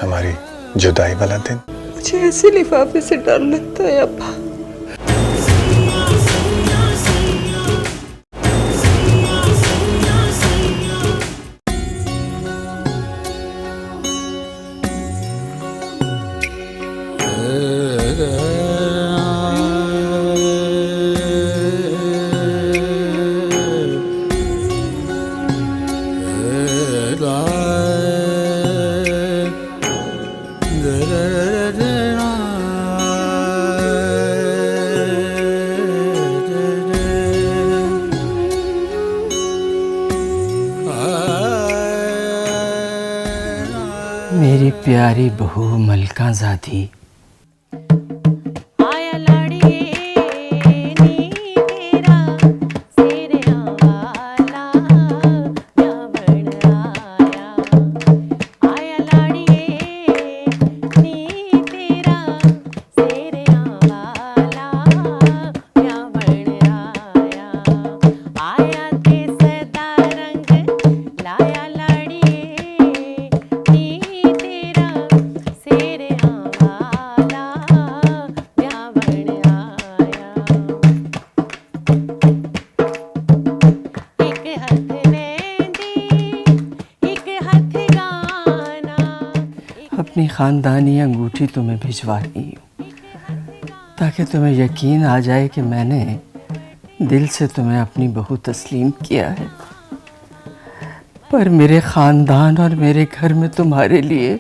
हमारी जुदाई वाला दिन। मुझे ऐसे लिफाफे से डर लगता है अब्बा। मेरी प्यारी बहू मलका ज़ादी, अपनी ख़ानदानी अंगूठी तुम्हें भिजवा रही हूँ ताकि तुम्हें यकीन आ जाए कि मैंने दिल से तुम्हें अपनी बहू तस्लीम किया है। पर मेरे ख़ानदान और मेरे घर में तुम्हारे लिए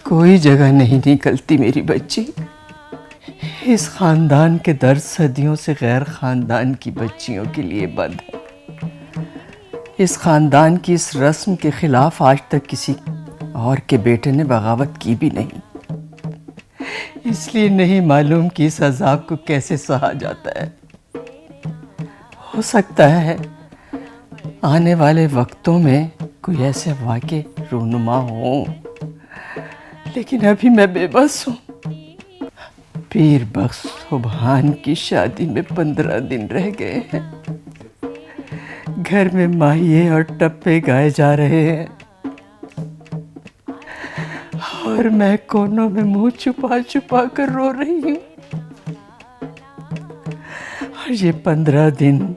कोई जगह नहीं निकलती मेरी बच्ची। इस ख़ानदान के दर्द सदियों से गैर ख़ानदान की बच्चियों के लिए बंद है। इस ख़ानदान की इस रस्म के ख़िलाफ़ आज तक किसी और के बेटे ने बगावत की भी नहीं, इसलिए नहीं मालूम कि इस अज़ाब को कैसे सहा जाता है। हो सकता है आने वाले वक्तों में कोई ऐसे वाक़े रूनुमा हो, लेकिन अभी मैं बेबस हूँ। पीर बख्श सुभान की शादी में 15 दिन रह गए हैं। घर में माहिए और टप्पे गाए जा रहे हैं और मैं कोनों में मुंह छुपा छुपा कर रो रही हूँ। और ये 15 दिन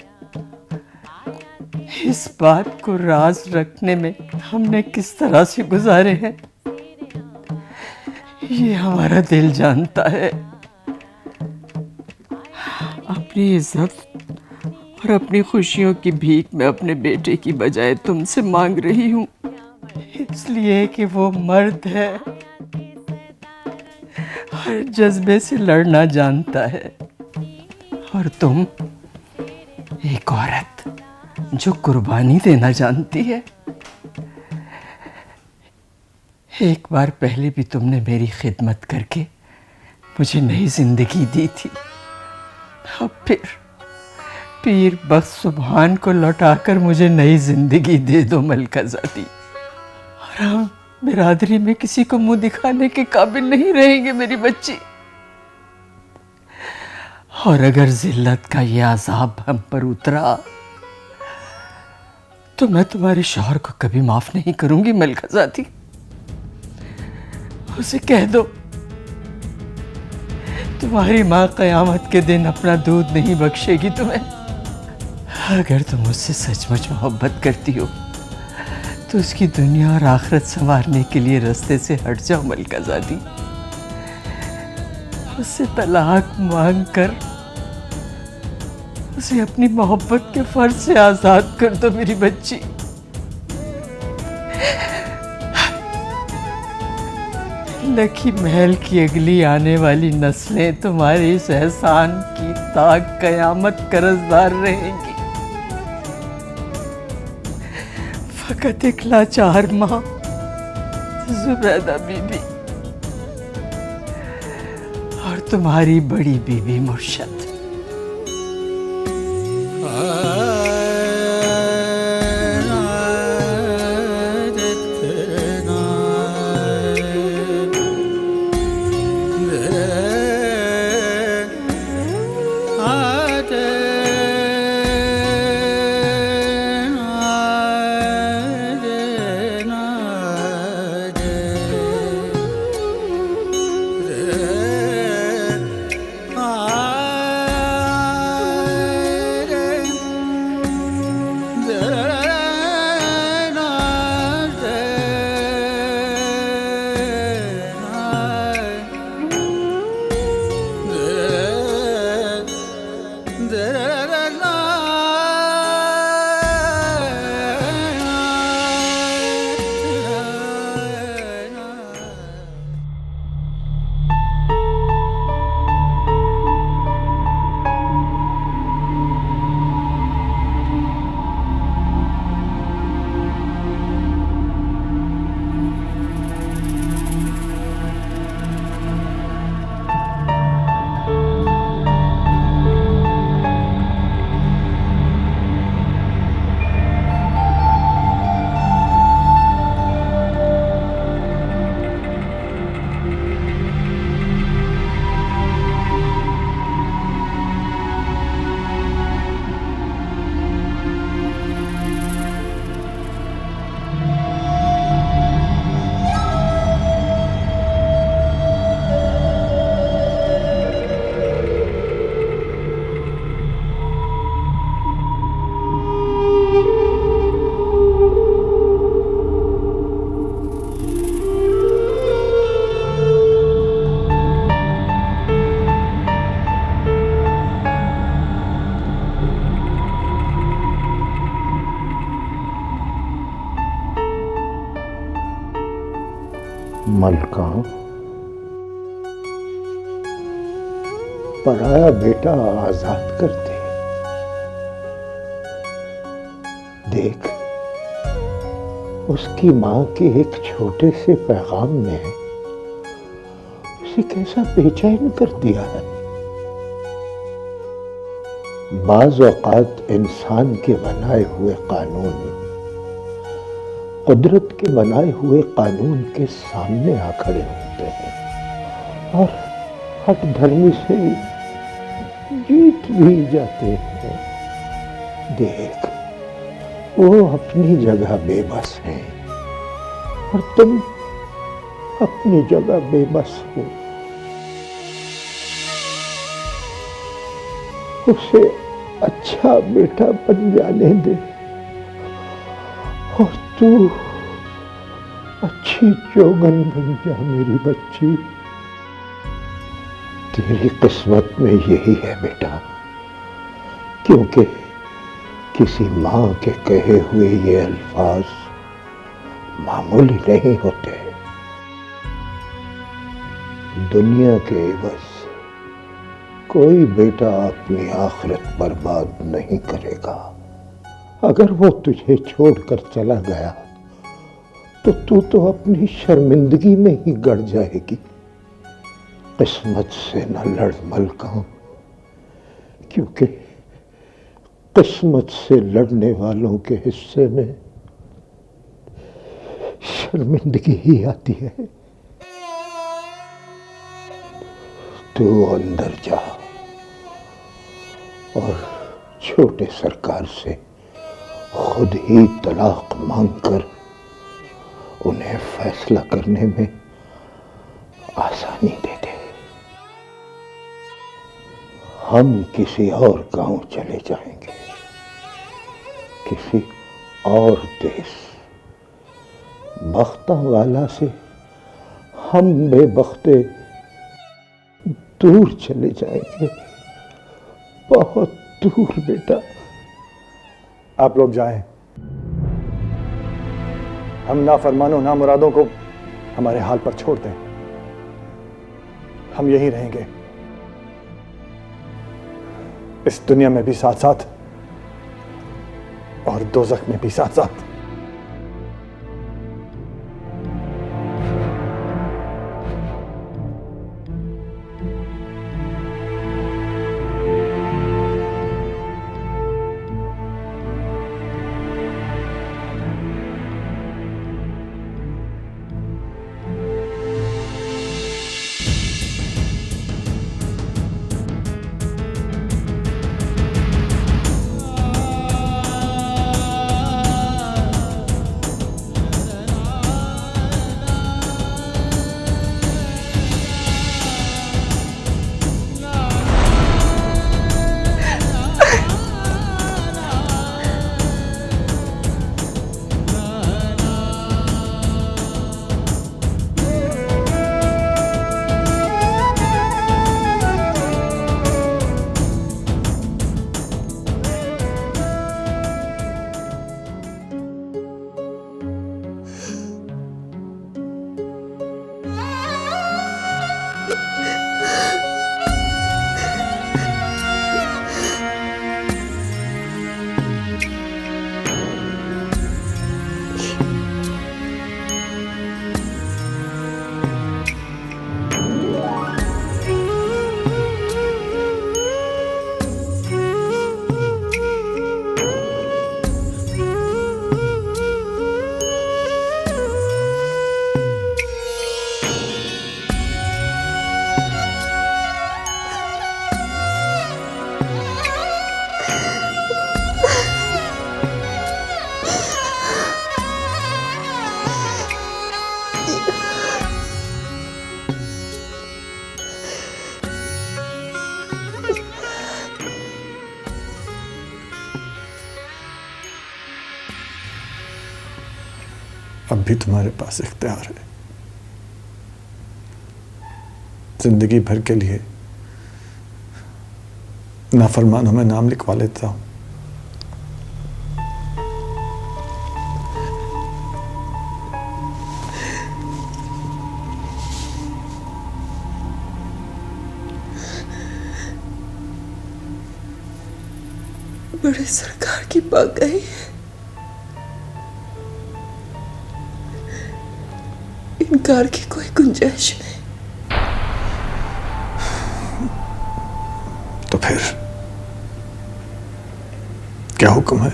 इस बात को राज रखने में हमने किस तरह से गुजारे हैं, ये हमारा दिल जानता है। अपनी इज्जत और अपनी खुशियों की भीख मैं अपने बेटे की बजाय तुमसे मांग रही हूँ, इसलिए कि वो मर्द है हर जज्बे से लड़ना जानता है, और तुम एक औरत जो कुर्बानी देना जानती है। एक बार पहले भी तुमने मेरी खिदमत करके मुझे नई जिंदगी दी थी। अब फिर पीर बख्श सुभान को लौटाकर मुझे नई जिंदगी दे दो मलका ज़ादी, और हम बिरादरी में किसी को मुंह दिखाने के काबिल नहीं रहेंगे मेरी बच्ची। और अगर जिल्लत का ये अज़ाब हम पर उतरा तो मैं तुम्हारे शौहर को कभी माफ नहीं करूंगी मलका ज़ादी। उसे कह दो तुम्हारी माँ क़यामत के दिन अपना दूध नहीं बख्शेगी तुम्हें। अगर तुम मुझसे सचमुच मोहब्बत करती हो तो उसकी दुनिया और आखिरत संवारने के लिए रास्ते से हट जाओ मलका ज़ादी। उससे तलाक मांग कर उसे अपनी मोहब्बत के फर्ज से आज़ाद कर दो मेरी बच्ची। लकी महल की अगली आने वाली नस्लें तुम्हारे इस एहसान की ताक क़यामत कर्जदार रहेंगी। फकत एक लाचार माँ ज़ुबैदा बीबी और तुम्हारी बड़ी बीबी मुर्शद। मलका, पराया बेटा आजाद कर दे। देख, उसकी मां के एक छोटे से पैगाम ने उसे कैसा बेचैन कर दिया है। बाज़ औक़ात इंसान के बनाए हुए कानून कुदरत के बनाए हुए कानून के सामने आ खड़े होते हैं और हट धर्मी से जीत भी जाते हैं। देख, वो अपनी जगह बेबस हैं और तुम अपनी जगह बेबस हो। उसे अच्छा बेटा बन जाने दे और तू अच्छी चौगन बन जा मेरी बच्ची। तेरी किस्मत में यही है बेटा, क्योंकि किसी मां के कहे हुए ये अल्फाज मामूली नहीं होते। दुनिया के एवज कोई बेटा अपनी आखिरत बर्बाद नहीं करेगा। अगर वो तुझे छोड़कर चला गया तो तू तो अपनी शर्मिंदगी में ही गड़ जाएगी। किस्मत से न लड़ मलका, क्योंकि किस्मत से लड़ने वालों के हिस्से में शर्मिंदगी ही आती है। तू अंदर जा और छोटे सरकार से खुद ही तलाक मांगकर उन्हें फैसला करने में आसानी दे दे। हम किसी और गांव चले जाएंगे, किसी और देश। बख्ता वाला से हम बेबख्ते दूर चले जाएंगे, बहुत दूर बेटा। आप लोग जाएं। हम नाफरमानों नामुरादों को हमारे हाल पर छोड़ दें। हम यहीं रहेंगे, इस दुनिया में भी साथ साथ और दोज़ख में भी साथ साथ। अब भी तुम्हारे पास इख्तियार है। जिंदगी भर के लिए नाफरमानों में नाम लिखवा लेता हूं। बड़े सरकार की बात कही है, इनकार की कोई गुंजाइश नहीं। तो फिर क्या हुक्म है?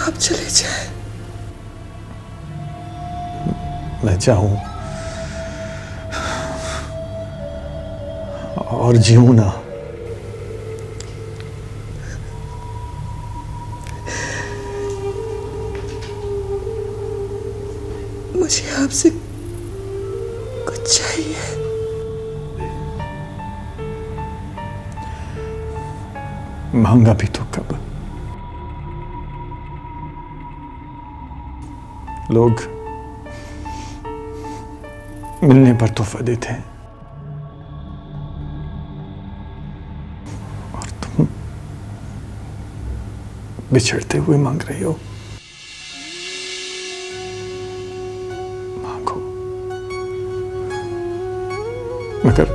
आप चले जाएं। मैं चाहूं और जीऊं ना। मुझे आपसे कुछ चाहिए। मांगा भी तो कब? लोग मिलने पर तोहफा देते हैं और तुम बिछड़ते हुए मांग रही हो। मांगो, मगर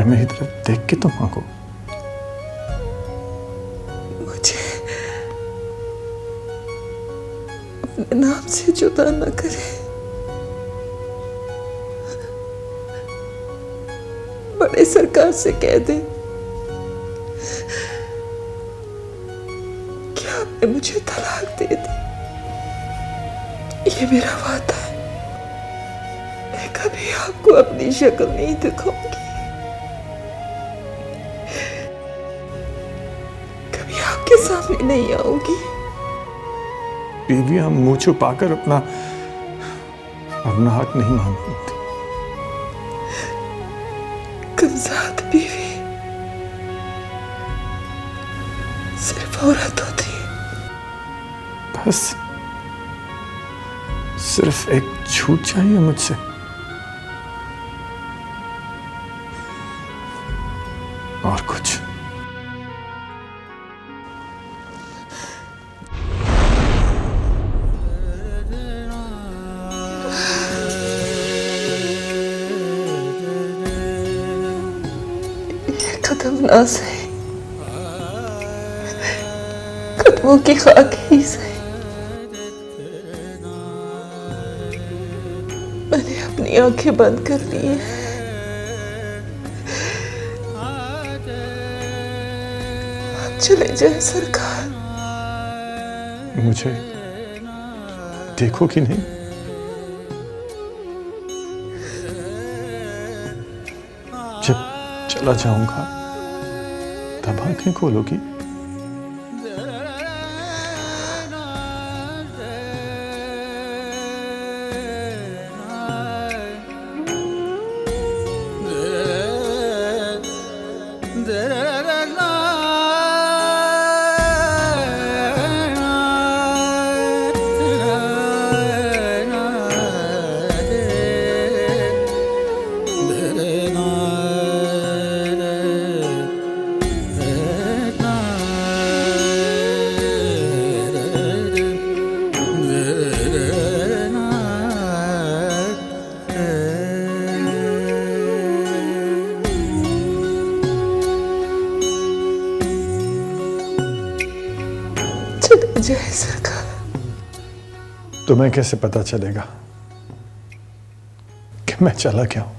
मेरी तरफ देख के तो मांगो। मुझे अपने नाम से जुदा न करे। बड़े सरकार से कह दे कि आपने मुझे तलाक दे दी। ये मेरा वादा है, मैं कभी आपको अपनी शक्ल नहीं दिखाऊंगी, कभी आपके सामने नहीं आऊंगी। बीवियां मुंह छुपाकर अपना हक नहीं मांगती। कमज़ाद बीवी सिर्फ औरत होती है। बस सिर्फ एक झूठ चाहिए मुझसे। और कुछ कदम ना सही, कदमों की खाक ही सही। मैंने अपनी आंखें बंद कर ली हैं। आप चले जाए सरकार। मुझे देखो कि नहीं? जब चला जाऊंगा तब आंखें खोलोगी? जय सरकार। तुम्हें कैसे पता चलेगा कि मैं चला क्या हूं?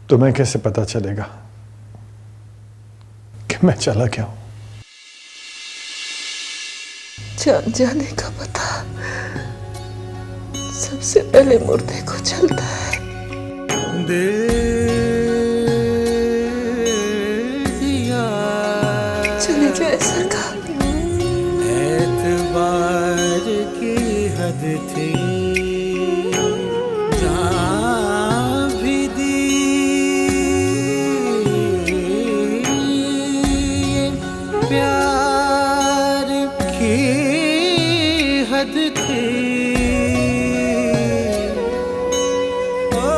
तुम्हें कैसे पता चलेगा कि मैं चला क्या हूं? जान जाने का पता सबसे पहले मुर्दे को चलता है। चले जाए सरकार। एतबार की हद थी, जहाँ भी दी प्यार की हद थी। ओ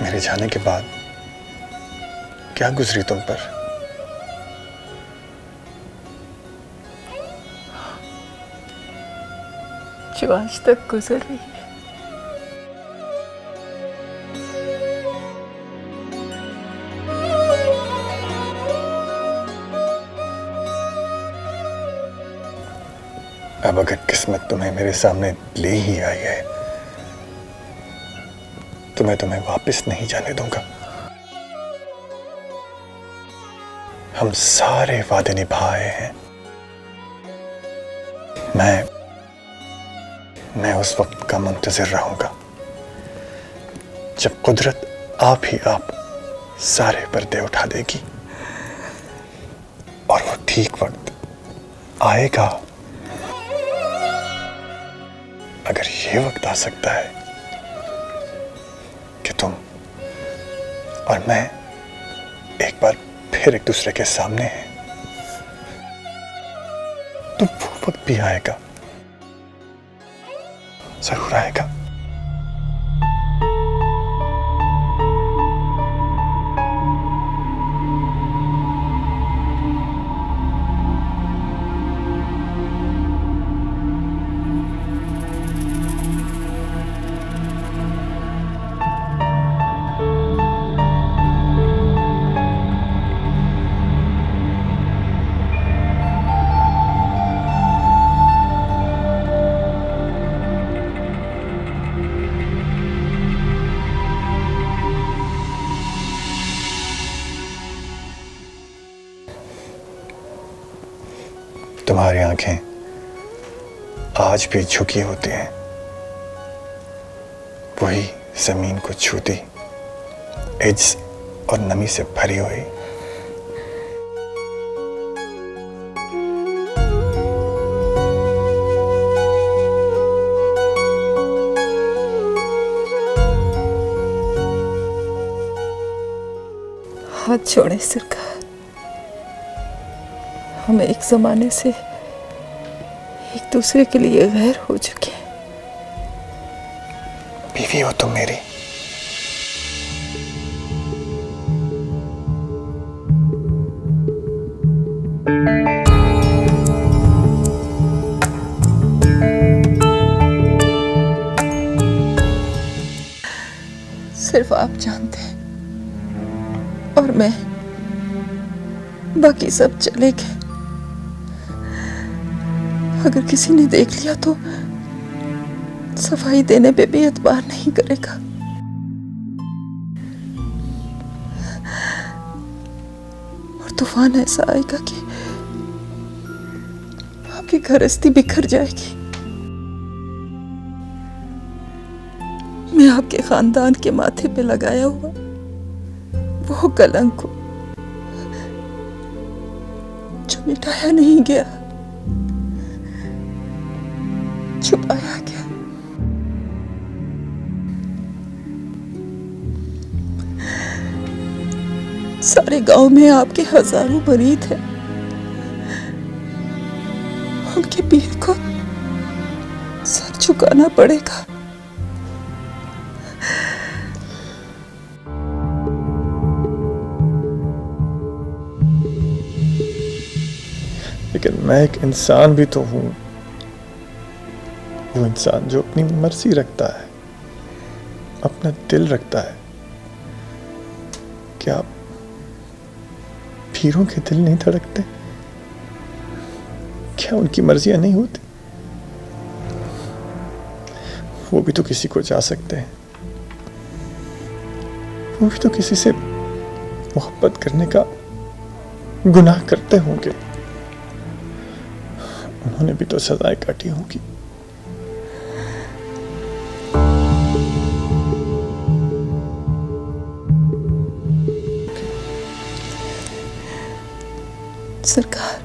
मेरे जाने के बाद क्या गुजरी तुम पर? जो आज तक गुजर रही है। अब अगर किस्मत तुम्हें मेरे सामने ले ही आई है तो मैं तुम्हें वापस नहीं जाने दूंगा। हम सारे वादे निभाए हैं। मैं उस वक्त का मुंतजिर रहूंगा जब कुदरत आप ही आप सारे पर्दे उठा देगी, और वो ठीक वक्त आएगा। अगर ये वक्त आ सकता है कि तुम और मैं एक बार फिर एक दूसरे के सामने हैं, तो वो वक्त भी आएगा, जरूर आएगा। तुम्हारी आंखें आज भी झुकी होती हैं, वही जमीन को छूती, इज्ज और नमी से भरी हुई। हाथ छोड़े सरकार, हम एक जमाने से एक दूसरे के लिए गैर हो चुके हैं। बीवी हो तुम मेरी। सिर्फ आप जानते हैं और मैं, बाकी सब चले गए। अगर किसी ने देख लिया तो सफाई देने पे भी एतबार नहीं करेगा। और तूफान ऐसा आएगा कि आपकी गृहस्थी बिखर जाएगी। मैं आपके खानदान के माथे पे लगाया हुआ वो कलंक को जो मिटाया नहीं गया, छुपाया गया। सारे गांव में आपके हजारों मरीद हैं, उनके पीर को सर झुकाना पड़ेगा। लेकिन मैं एक इंसान भी तो हूं, वो इंसान जो अपनी मर्जी रखता है, अपना दिल रखता है। क्या पीरों के दिल नहीं धड़कते? क्या उनकी मर्जियां नहीं होती? वो भी तो किसी को जा सकते हैं, वो भी तो किसी से मोहब्बत करने का गुनाह करते होंगे। उन्होंने भी तो सजाएं काटी होंगी। सरकार,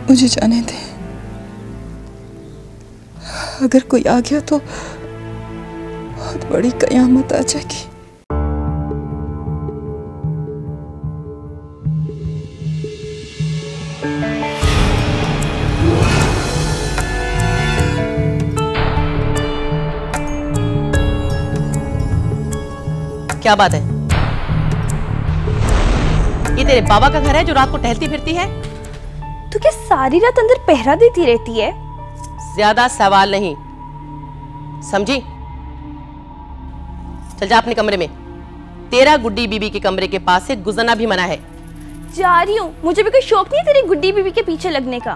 मुझे जाने दें। अगर कोई आ गया तो बहुत बड़ी कयामत आ जाएगी। क्या बात है? ये तेरे बाबा का घर है जो रात को टहलती फिरती है? तू क्या सारी रात अंदर पहरा देती रहती है? ज्यादा सवाल नहीं, समझी? चल जा अपने कमरे में। तेरा गुड्डी बीबी के कमरे के पास से गुजरना भी मना है। जा रही हूँ, मुझे भी कोई शौक नहीं तेरी गुड्डी बीबी के पीछे लगने का।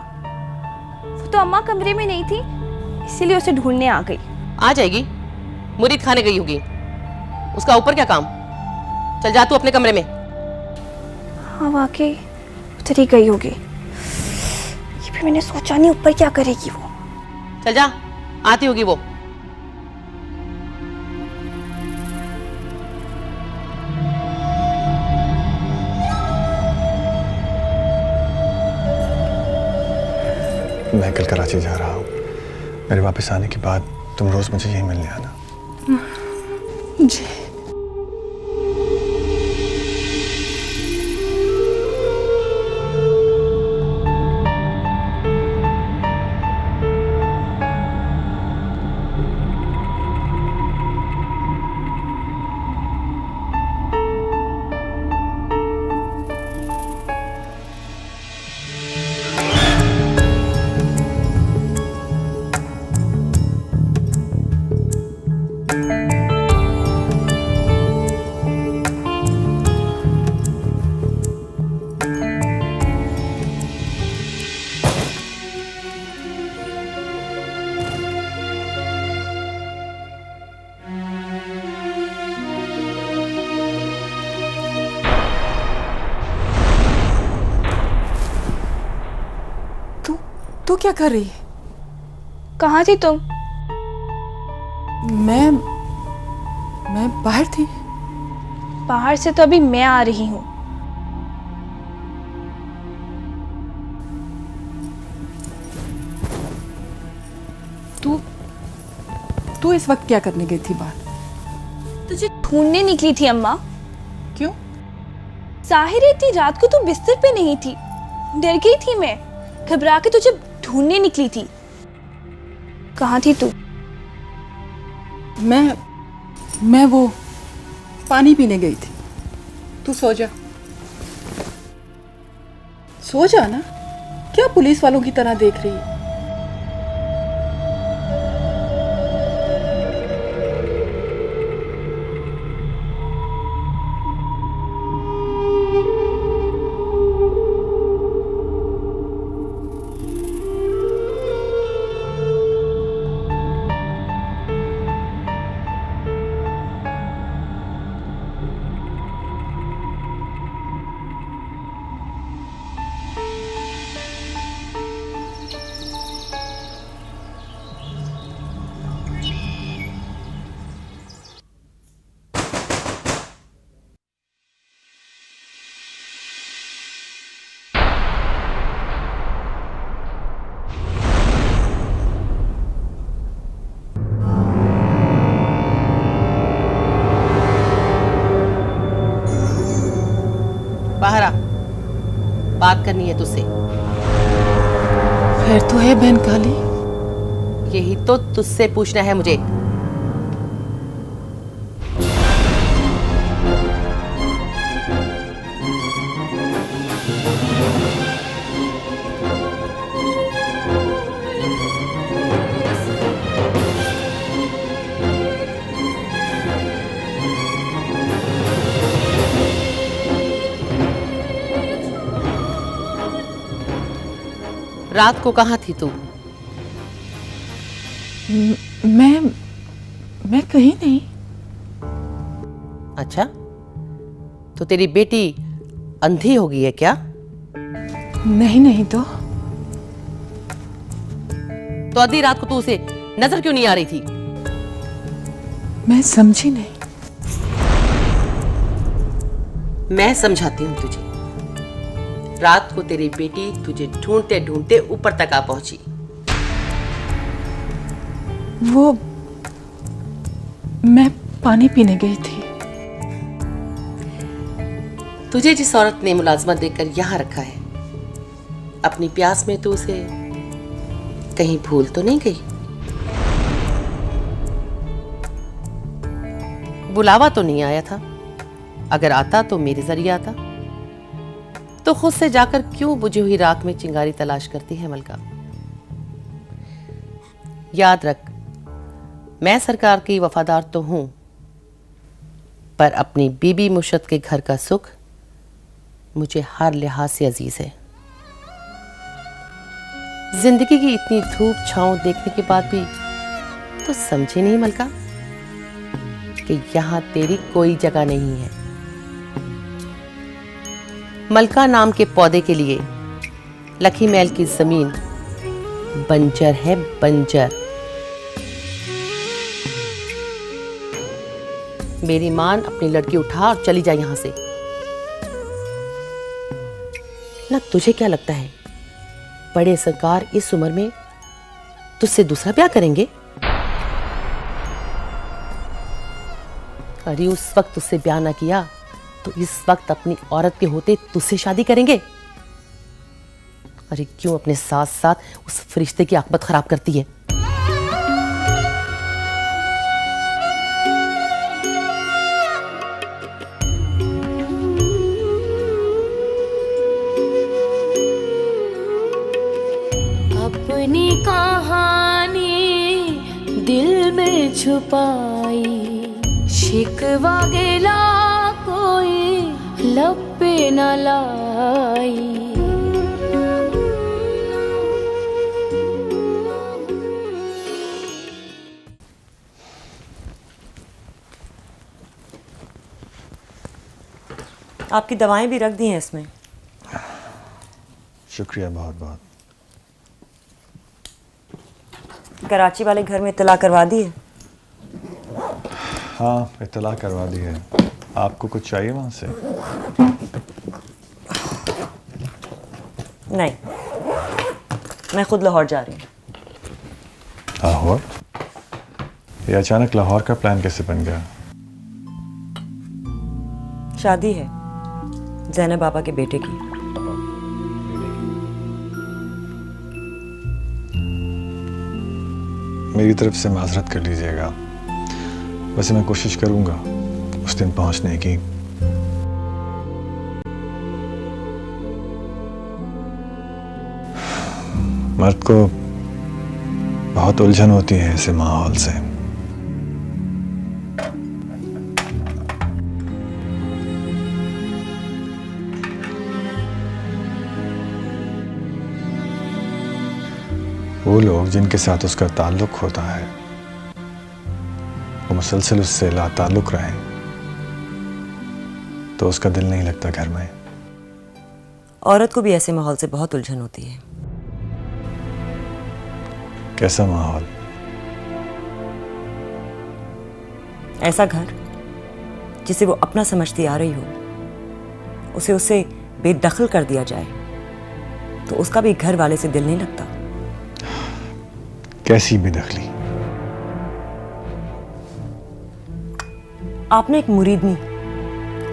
वो तो अम्मा कमरे में नहीं थी, इसीलिए उसे ढूंढने आ गई। आ जाएगी, मुरीद खाने गई होगी, उसका ऊपर क्या काम? चल जा तू अपने कमरे में। हाँ वाकई उधर ही गई होगी। ये भी मैंने सोचा नहीं, ऊपर क्या करेगी वो। चल जा, आती होगी वो। मैं कल कराची जा रहा हूँ। मेरे वापस आने के बाद तुम रोज मुझे यहीं मिलने आना। जी। तू क्या कर रही है? कहाँ थी तुम? मैं बाहर थी। बाहर से तो अभी मैं आ रही हूँ। तू इस वक्त क्या करने गई थी बाहर? तुझे ढूंढने निकली थी अम्मा। क्यों? जाहिर है इतनी रात को तू बिस्तर पे नहीं थी, डर गई थी मैं, घबरा के तुझे ढूंढने निकली थी। कहाँ थी तू? मैं वो पानी पीने गई थी। तू सो जा, सो जा ना, क्या पुलिस वालों की तरह देख रही है? बाहर आ, बात करनी है तुझसे। खैर तो है बहन काली? यही तो तुझसे पूछना है मुझे। रात को कहाँ थी तू? मैं कहीं नहीं। अच्छा, तो तेरी बेटी अंधी हो गई है क्या? नहीं तो आधी रात को तू उसे नजर क्यों नहीं आ रही थी? मैं समझी नहीं। मैं समझाती हूँ तुझे। रात को तेरी बेटी तुझे ढूंढते ढूंढते ऊपर तक आ पहुंची। वो मैं पानी पीने गई थी। तुझे जिस औरत ने मुलाजमत देकर यहां रखा है, अपनी प्यास में तू उसे कहीं भूल तो नहीं गई? बुलावा तो नहीं आया था? अगर आता तो मेरे जरिए आता। तो खुद से जाकर क्यों बुझी हुई राख में चिंगारी तलाश करती है मलका? याद रख, मैं सरकार की वफादार तो हूं, पर अपनी बीबी मुर्शद के घर का सुख मुझे हर लिहाज से अजीज है। जिंदगी की इतनी धूप छांव देखने के बाद भी तो समझे नहीं मलका कि यहां तेरी कोई जगह नहीं है। मलका नाम के पौधे के लिए लखी महल की जमीन बंजर है, बंजर। मेरी मान अपनी लड़की उठा और चली जा यहां से। ना तुझे क्या लगता है बड़े सरकार इस उम्र में तुझसे दूसरा ब्याह करेंगे? अरे उस वक्त तुझसे ब्याह ना किया तो इस वक्त अपनी औरत के होते तुझसे शादी करेंगे। अरे क्यों अपने साथ साथ उस फरिश्ते की आकबत खराब करती है? अपनी कहानी दिल में छुपाई, शिकवा गिला कोई लब पे न लाई। आपकी दवाएं भी रख दी हैं इसमें। शुक्रिया बहुत बहुत। कराची वाले घर में इत्तला करवा दी है? हाँ, इत्तला करवा दी है। आपको कुछ चाहिए वहाँ से? नहीं, मैं खुद लाहौर जा रही हूँ। लाहौर? ये अचानक लाहौर का प्लान कैसे बन गया? शादी है ज़ैनब बाबा के बेटे की। मेरी तरफ से माजरत कर लीजिएगा। वैसे मैं कोशिश करूंगा उस दिन पहुंचने की। मर्द को बहुत उलझन होती है ऐसे माहौल से। वो लोग जिनके साथ उसका ताल्लुक होता है वो मुसलसल उससे लाताल्लुक रहे तो उसका दिल नहीं लगता घर में। औरत को भी ऐसे माहौल से बहुत उलझन होती है। कैसा माहौल? ऐसा घर जिसे वो अपना समझती आ रही हो, उसे उससे बेदखल कर दिया जाए तो उसका भी घर वाले से दिल नहीं लगता। कैसी बेदखली? आपने एक मुरीदनी,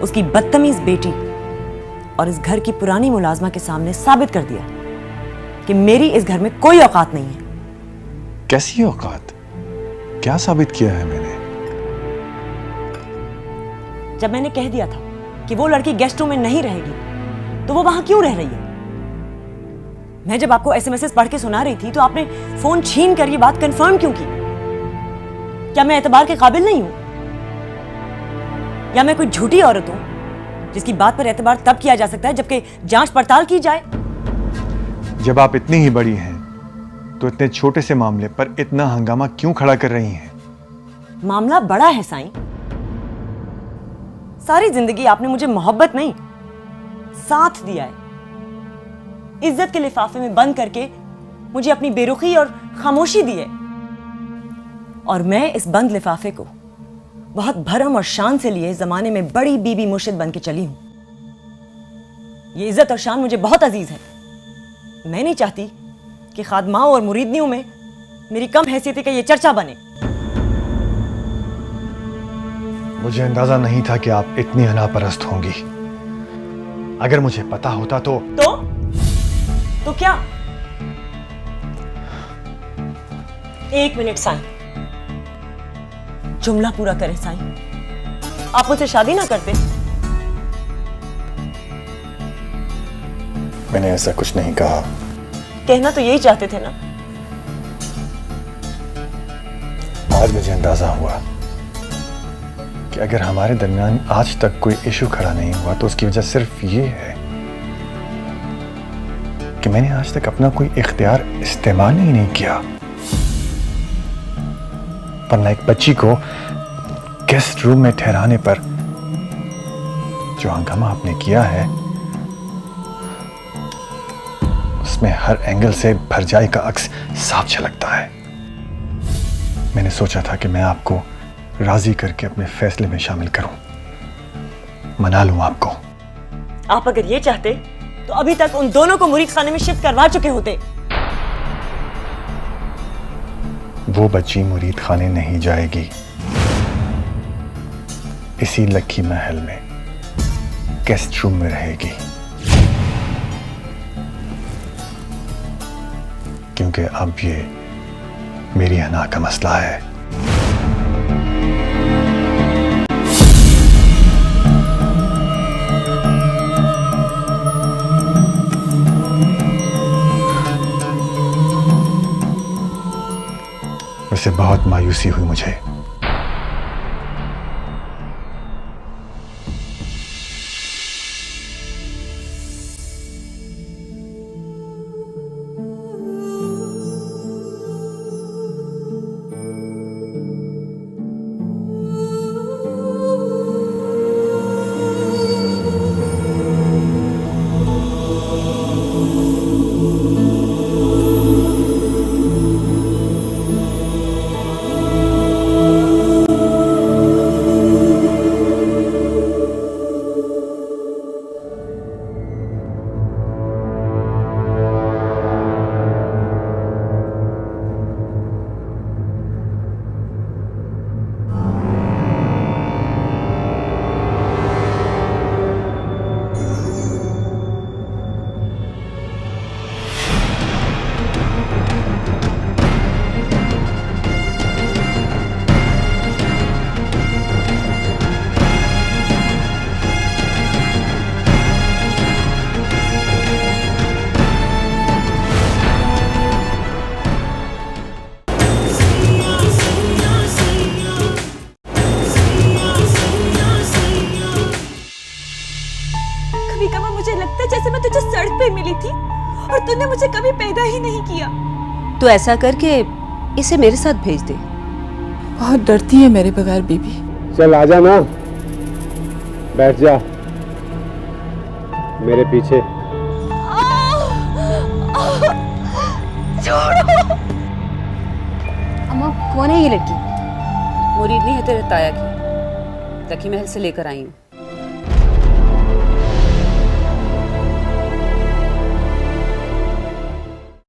उसकी बदतमीज बेटी और इस घर की पुरानी मुलाजमा के सामने साबित कर दिया कि मेरी इस घर में कोई औकात नहीं है। कैसी औकात? क्या साबित किया है मैंने? जब मैंने कह दिया था कि वो लड़की गेस्ट रूम में नहीं रहेगी तो वो वहां क्यों रह रही है? मैं जब आपको एसएमएस पढ़ के सुना रही थी तो आपने फोन छीन कर ये बात कंफर्म क्यों की? क्या मैं एतबार के काबिल नहीं हूं? या मैं कोई झूठी औरत हूं जिसकी बात पर एतबार तब किया जा सकता है जबकि जांच पड़ताल की जाए? जब आप इतनी ही बड़ी हैं तो इतने छोटे से मामले पर इतना हंगामा क्यों खड़ा कर रही हैं? मामला बड़ा है साईं। सारी जिंदगी आपने मुझे मोहब्बत नहीं, साथ दिया है। इज्जत के लिफाफे में बंद करके मुझे अपनी बेरुखी और खामोशी दी है, और मैं इस बंद लिफाफे को बहुत भरम और शान से लिए जमाने में बड़ी बीबी मुर्शिद बन के चली हूं। ये इज्जत और शान मुझे बहुत अजीज है। मैं नहीं चाहती कि खादमाओं और मुरीदनियों में मेरी कम हैसियती का ये चर्चा बने। मुझे अंदाजा नहीं था कि आप इतनी अनापरस्त होंगी। अगर मुझे पता होता तो क्या? 1 मिनट साईं, जुमला पूरा करें साईं। आप मुझसे शादी ना करते मैंने ऐसा कुछ नहीं कहा। कहना तो यही चाहते थे ना। आज मुझे अंदाजा हुआ कि अगर हमारे दरमियान आज तक कोई इशू खड़ा नहीं हुआ तो उसकी वजह सिर्फ ये है कि मैंने आज तक अपना कोई इख्तियार इस्तेमाल ही नहीं किया। वरना एक बच्ची को गेस्ट रूम में ठहराने पर जो हंगामा आपने किया है उसमें हर एंगल से भरजाई का अक्स साफ झलकता है। मैंने सोचा था कि मैं आपको राजी करके अपने फैसले में शामिल करूं, मना लूं आपको। आप अगर ये चाहते तो अभी तक उन दोनों को मुरीद खाने में शिफ्ट करवा चुके होते। वो बच्ची मुरीद खाने नहीं जाएगी, इसी लक्की महल में गेस्ट रूम में रहेगी, क्योंकि अब ये मेरी हना का मसला है। वैसे बहुत मायूसी हुई मुझे। जैसे मैं तुझे सड़क पे मिली थी और तूने मुझे कभी पैदा ही नहीं किया। तो ऐसा करके इसे मेरे साथ भेज दे। बहुत डरती है मेरे बगैर बीबी। चल आजा ना, बैठ जा मेरे पीछे। छोड़ो। अम्मा कौन है ये लड़की? मुरीद नहीं है तेरे ताया की, लकी महल से लेकर आई हूँ।